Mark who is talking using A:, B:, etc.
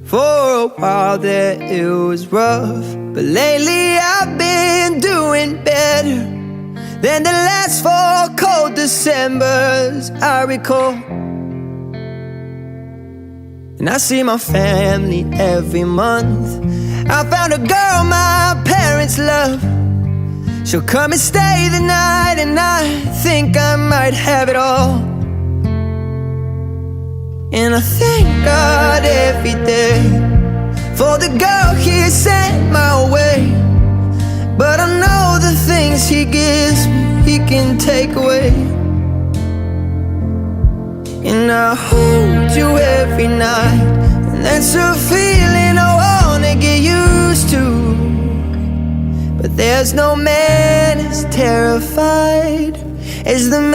A: For a while there it was rough, but lately I've been doing better than the last 4 cold Decembers I recall. And I see my family every month. I found a girl my parents love. She'll come and stay the night, and I think I might have it all. And I thank God every day for the girl He sent my way. But I know the things He gives me, He can take away. And I hold you every night, and that's a feeling I wanna get used to. But there's no man as terrified as the man